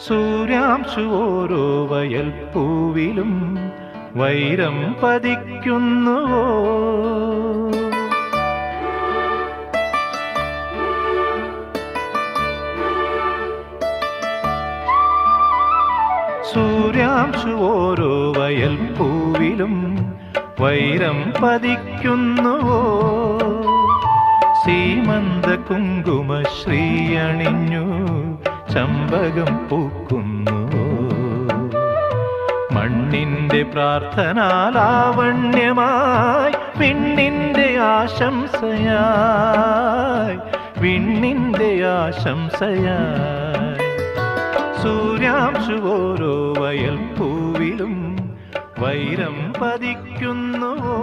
സൂര്യാംശു ഓരോ വയൽ പൂവിലും വൈരം പതിക്കുന്നുവോ? സൂര്യാംശു ഓരോ വയൽ പൂവിലും വൈരം പതിക്കുന്നുവോ? സീമന്ത കുങ്കുമശ്രീ അണിഞ്ഞു ചമ്പകം പൂക്കുന്നുവോ? മണ്ണിന്റെ പ്രാർത്ഥനാലാവണ്യമായി വിണ്ണിന്റെ ആശംസയായി, വിണ്ണിന്റെ ആശംസയായി. സൂര്യാംശു ഓരോ വയൽ പൂവിലും വൈരം പതിക്കുന്നുവോ?